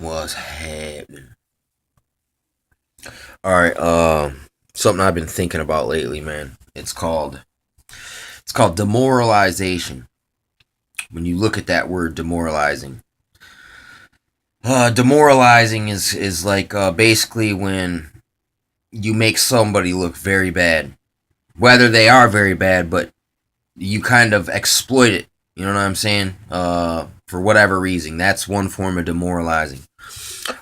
What's happening? All right, something I've been thinking about lately, man. It's called demoralization. When you look at that word demoralizing, demoralizing is like basically when you make somebody look very bad, whether they are very bad, but you kind of exploit it. You know what I'm saying? For whatever reason, that's one form of demoralizing.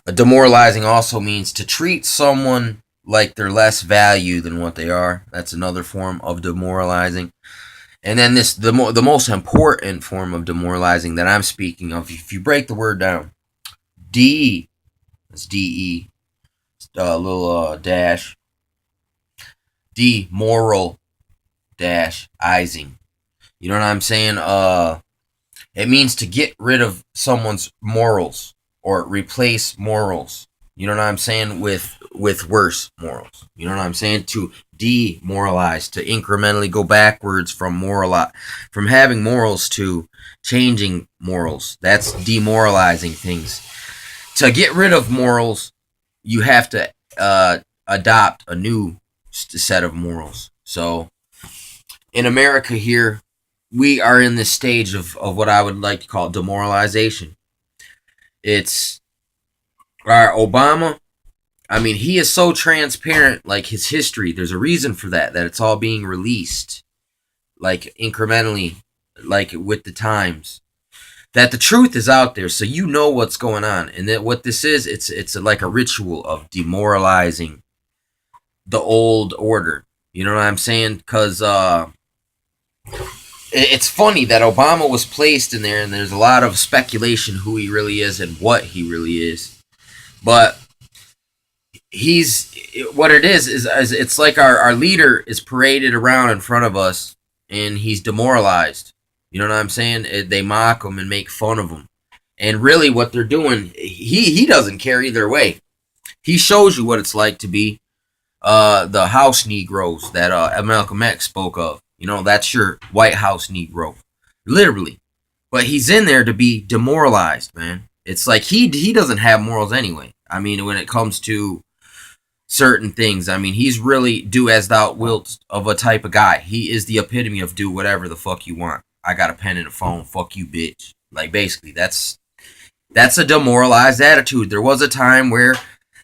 Demoralizing also means to treat someone like they're less value than what they are. That's another form of demoralizing. And then the most important form of demoralizing that I'm speaking of. If you break the word down, D, that's DE, little dash, demoral dash izing. You know what I'm saying? It means to get rid of someone's morals or replace morals. You know what I'm saying? With worse morals. You know what I'm saying? To demoralize, to incrementally go backwards from from having morals to changing morals. That's demoralizing things. To get rid of morals, you have to adopt a new set of morals. So in America here, we are in this stage of what I would like to call demoralization. It's our Obama. I mean, he is so transparent, like his history. There's a reason for that it's all being released, like incrementally, like with the times. That the truth is out there, so you know what's going on. And that what this is, it's like a ritual of demoralizing the old order. You know what I'm saying? Because it's funny that Obama was placed in there, and there's a lot of speculation who he really is and what he really is. But he's what it is it's like our leader is paraded around in front of us, and he's demoralized. You know what I'm saying? They mock him and make fun of him, and really what they're doing, he doesn't care either way. He shows you what it's like to be the house Negroes that Malcolm X spoke of. You know, that's your White House Negro, literally. But he's in there to be demoralized, man. It's like he doesn't have morals anyway. I mean, when it comes to certain things, I mean, he's really do as thou wilt of a type of guy. He is the epitome of do whatever the fuck you want. I got a pen and a phone. Fuck you, bitch. Like, basically, that's a demoralized attitude. There was a time where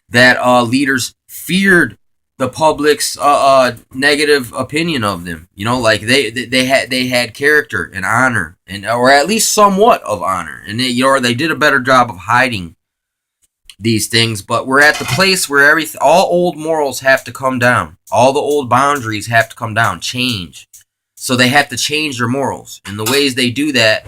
that leaders feared the public's negative opinion of them. You know, like they had character and honor, and or at least somewhat of honor, and they did a better job of hiding these things. But we're at the place where all old morals have to come down, all the old boundaries have to come down, change. So they have to change their morals, and the ways they do that,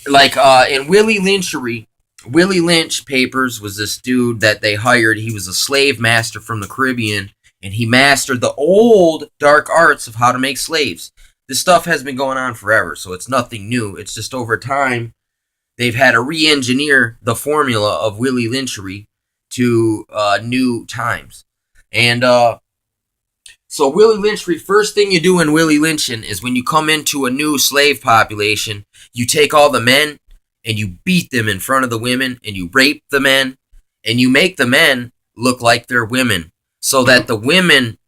like in Willie Lynch Papers was this dude that they hired. He was a slave master from the Caribbean, and he mastered the old dark arts of how to make slaves. This stuff has been going on forever, so it's nothing new. It's just over time, they've had to re-engineer the formula of Willie Lynchery to new times. And so Willie Lynchery, first thing you do in Willie Lynching is when you come into a new slave population, you take all the men and you beat them in front of the women, and you rape the men, and you make the men look like they're women, so that the women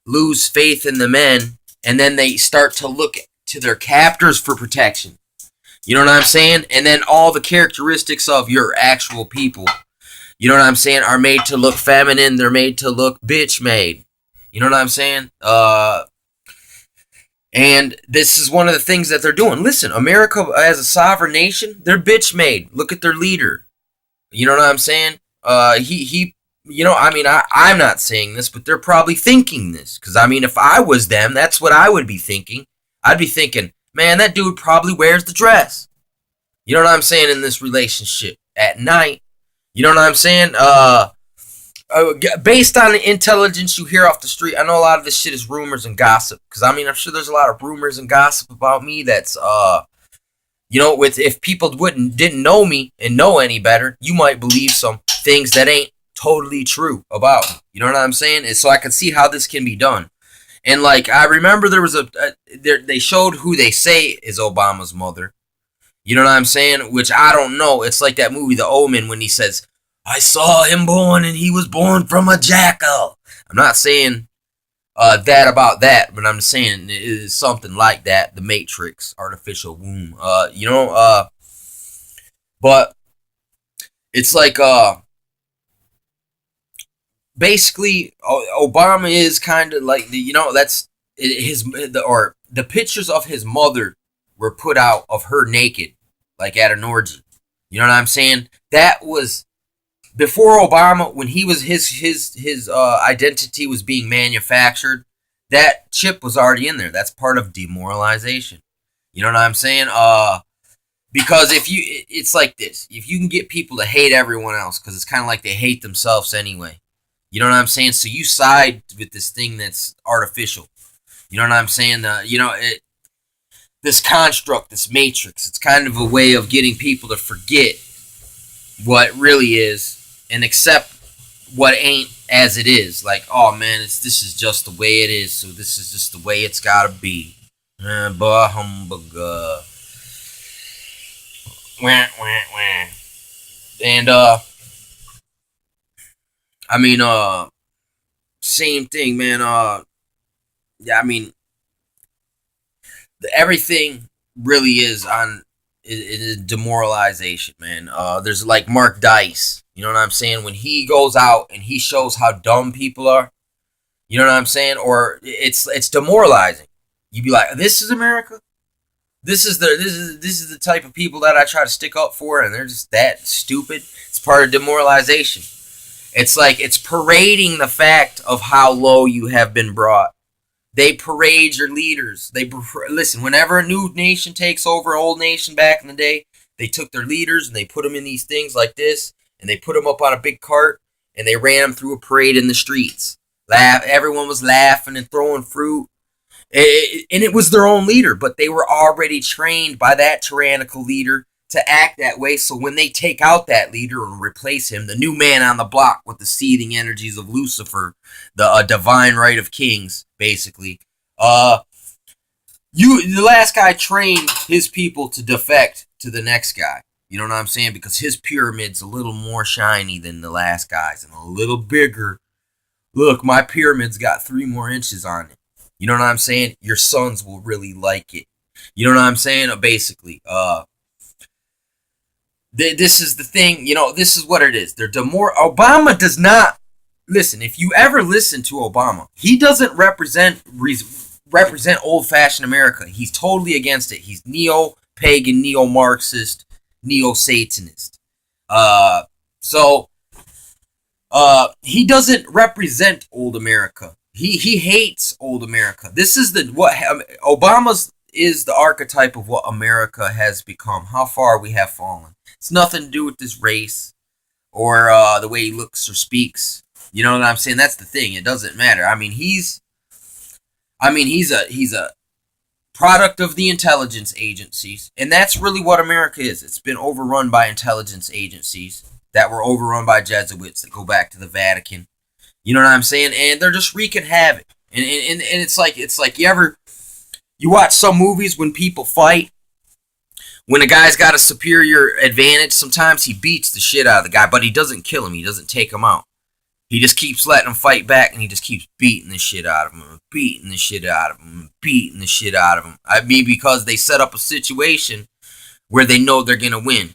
lose faith in the men, and then they start to look to their captors for protection. You know what I'm saying? And then all the characteristics of your actual people, you know what I'm saying, are made to look feminine. They're made to look bitch made. You know what I'm saying? And this is one of the things that they're doing. Listen, America as a sovereign nation, they're bitch made. Look at their leader. You know what I'm saying? I'm not saying this, but they're probably thinking this. Because, I mean, if I was them, that's what I would be thinking. I'd be thinking, man, that dude probably wears the dress. You know what I'm saying? In this relationship at night. You know what I'm saying? Based on the intelligence you hear off the street, I know a lot of this shit is rumors and gossip. Because, I mean, I'm sure there's a lot of rumors and gossip about me that's, if people didn't know me and know any better, you might believe some things that ain't totally true about me. You know what I'm saying? And so I can see how this can be done. And, like, I remember there was they showed who they say is Obama's mother. You know what I'm saying? Which I don't know. It's like that movie, The Omen, when he says, I saw him born and he was born from a jackal. I'm not saying that about that, but I'm saying it is something like that. The Matrix, artificial womb. But it's like basically Obama is kind of like that's the pictures of his mother were put out of her naked, like at an orgy. You know what I'm saying? That was before Obama, when he was his identity was being manufactured. That chip was already in there. That's part of demoralization. You know what I'm saying? Because it's like this. If you can get people to hate everyone else, because it's kind of like they hate themselves anyway. You know what I'm saying? So you side with this thing that's artificial. You know what I'm saying? This construct, this matrix, it's kind of a way of getting people to forget what really is and accept what ain't as it is. Like, oh man, this is just the way it is, so this is just the way it's gotta be. Bah humbug. Wah, wah, wah. And I mean, same thing, man. Yeah, I mean, everything really is demoralization, man. There's like Mark Dice. You know what I'm saying? When he goes out and he shows how dumb people are, you know what I'm saying? Or it's demoralizing. You be like, this is America. This is the type of people that I try to stick up for, and they're just that stupid. It's part of demoralization. It's like it's parading the fact of how low you have been brought. They parade your leaders. Listen. Whenever a new nation takes over an old nation back in the day, they took their leaders and they put them in these things like this, and they put them up on a big cart and they ran them through a parade in the streets. Everyone was laughing and throwing fruit. And it was their own leader, but they were already trained by that tyrannical leader to act that way. So when they take out that leader and replace him, the new man on the block with the seething energies of Lucifer, the divine right of kings, basically, the last guy trained his people to defect to the next guy. You know what I'm saying? Because his pyramid's a little more shiny than the last guy's and a little bigger. Look, my pyramid's got 3 more inches on it. You know what I'm saying? Your sons will really like it. You know what I'm saying? Basically, this is the thing. You know, this is what it is. Obama does not listen. If you ever listen to Obama, he doesn't represent old-fashioned America. He's totally against it. He's neo-pagan, neo-Marxist, neo-Satanist. So he doesn't represent old America. He hates old America. This is Obama's is the archetype of what America has become. How far we have fallen. It's nothing to do with this race or the way he looks or speaks. You know what I'm saying? That's the thing. It doesn't matter. I mean, he's a product of the intelligence agencies, and that's really what America is. It's been overrun by intelligence agencies that were overrun by Jesuits that go back to the Vatican. You know what I'm saying? And they're just wreaking havoc. And it's like you watch some movies when people fight. When a guy's got a superior advantage, sometimes he beats the shit out of the guy, but he doesn't kill him. He doesn't take him out. He just keeps letting him fight back, and he just keeps beating the shit out of him, beating the shit out of him, beating the shit out of him. I mean, because they set up a situation where they know they're gonna win.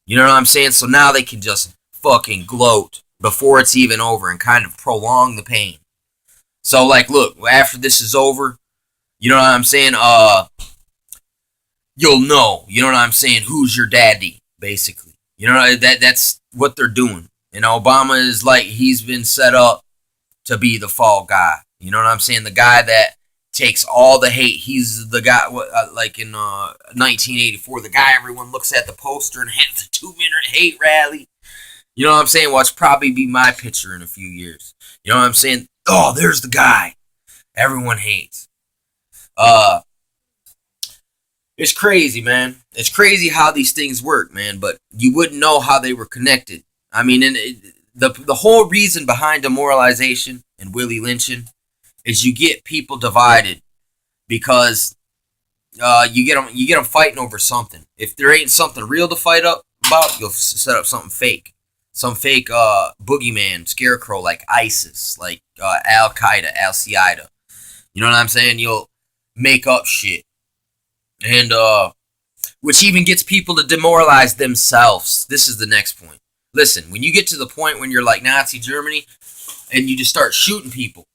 You know what I'm saying? So now they can just fucking gloat before it's even over and kind of prolong the pain. So, like, look, after this is over, you know what I'm saying? You'll know, you know what I'm saying, who's your daddy, basically. You know, that's what they're doing. And Obama is like, he's been set up to be the fall guy. You know what I'm saying? The guy that takes all the hate. He's the guy, like in 1984, the guy everyone looks at the poster and has a 2-minute hate rally. You know what I'm saying? Well, it's probably be my picture in a few years. You know what I'm saying? Oh, there's the guy everyone hates. It's crazy, man. It's crazy how these things work, man. But you wouldn't know how they were connected. I mean, the whole reason behind demoralization and Willie lynching is you get people divided because you get them fighting over something. If there ain't something real to fight up about, you'll set up something fake. some fake boogeyman, scarecrow like ISIS, like Al Qaeda, Al Qaeda. You know what I'm saying? You'll make up shit, and which even gets people to demoralize themselves. This is the next point. Listen, when you get to the point when you're like Nazi Germany, and you just start shooting people,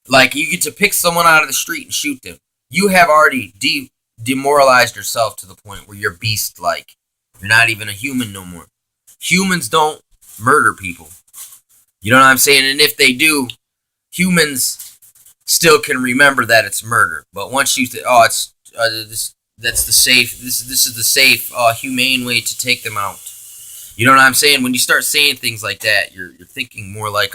like you get to pick someone out of the street and shoot them, you have already demoralized yourself to the point where you're beast-like. You're not even a human no more. Humans don't murder people. You know what I'm saying? And if they do, humans still can remember that it's murder. But once you it's that's the safe. This is the safe, humane way to take them out. You know what I'm saying? When you start saying things like that, you're thinking more like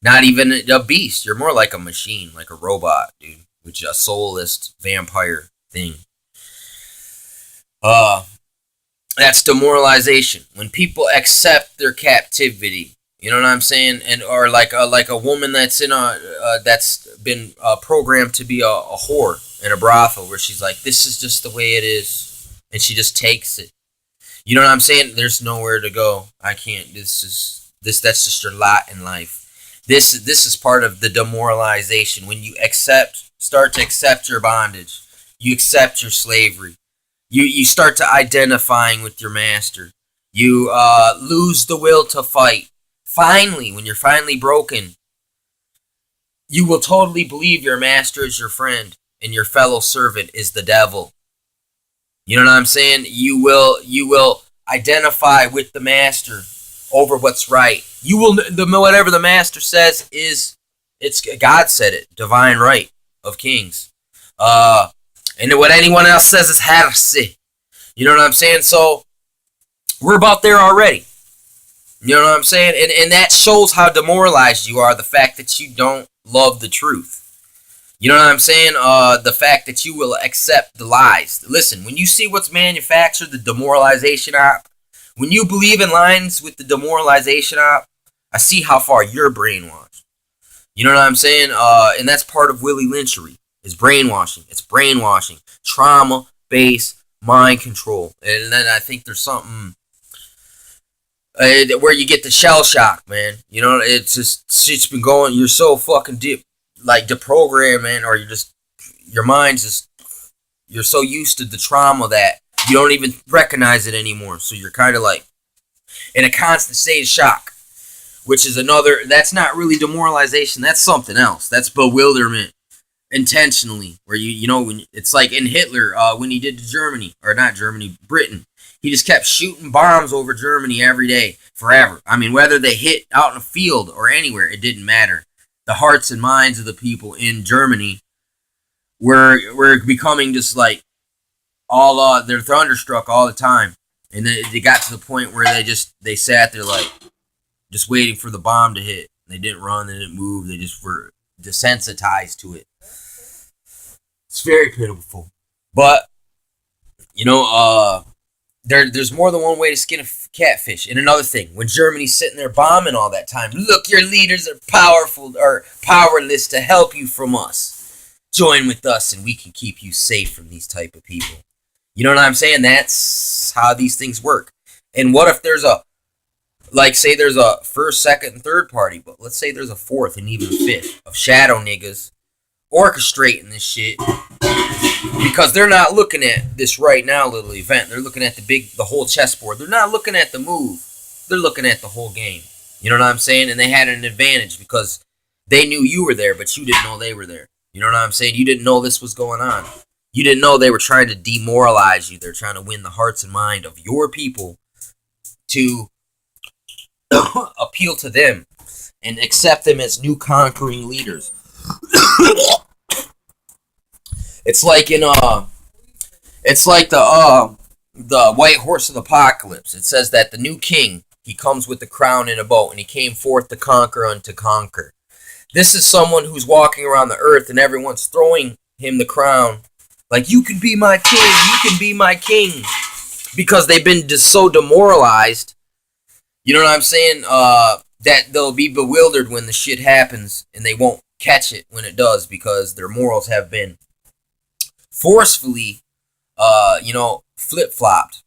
not even a beast. You're more like a machine, like a robot, dude, which is a soulless vampire thing. That's demoralization. When people accept their captivity, you know what I'm saying, and or like a woman that's in that's been programmed to be a whore in a brothel, where she's like, this is just the way it is, and she just takes it. You know what I'm saying? There's nowhere to go. I can't. That's just your lot in life. This is part of the demoralization. When you start to accept your bondage, you accept your slavery. You start to identifying with your master. You lose the will to fight. Finally, when you're finally broken, you will totally believe your master is your friend and your fellow servant is the devil. You know what I'm saying? You will identify with the master over what's right. You will whatever the master says it's God said it, divine right of kings. And what anyone else says is heresy. You know what I'm saying? So we're about there already. You know what I'm saying? And that shows how demoralized you are, the fact that you don't love the truth. You know what I'm saying? The fact that you will accept the lies. Listen, when you see what's manufactured, the demoralization op, when you believe in lines with the demoralization op, I see how far you're brainwashed. You know what I'm saying? And that's part of Willie Lynchery. Is brainwashing. It's brainwashing. Trauma-based mind control. And then I think there's something where you get the shell shock, man. You know, it's just shit's been going. You're so fucking deprogrammed, man, or your mind's just, you're so used to the trauma that you don't even recognize it anymore. So you're kind of like in a constant state of shock, which is that's not really demoralization. That's something else. That's bewilderment. Intentionally, where when it's like in Hitler, when he did to Germany, or not Germany, Britain, he just kept shooting bombs over Germany every day, forever. I mean, whether they hit out in a field or anywhere, it didn't matter. The hearts and minds of the people in Germany were becoming just like all they're thunderstruck all the time, and then they got to the point where they sat there like just waiting for the bomb to hit. They didn't run, they didn't move, they just were desensitized to it. It's very pitiful. But, there's more than one way to skin a catfish. And another thing, when Germany's sitting there bombing all that time, look, your leaders are powerful or powerless to help you from us. Join with us and we can keep you safe from these type of people. You know what I'm saying? That's how these things work. And what if there's say there's a first, second, and third party, but let's say there's a fourth and even fifth of shadow niggas orchestrating this shit, because they're not looking at this right now little event. They're looking at the whole chessboard. They're not looking at the move. They're looking at the whole game. You know what I'm saying? And they had an advantage because they knew you were there, but you didn't know they were there. You know what I'm saying? You didn't know this was going on. You didn't know they were trying to demoralize you. They're trying to win the hearts and mind of your people to appeal to them and accept them as new conquering leaders. It's like the white horse of the apocalypse. It says that the new king, he comes with the crown in a boat, and he came forth to conquer and to conquer. This is someone who's walking around the earth and everyone's throwing him the crown. Like, you can be my king, you can be my king. Because they've been just so demoralized, you know what I'm saying, that they'll be bewildered when the shit happens and they won't catch it when it does, because their morals have been forcefully, flip-flopped.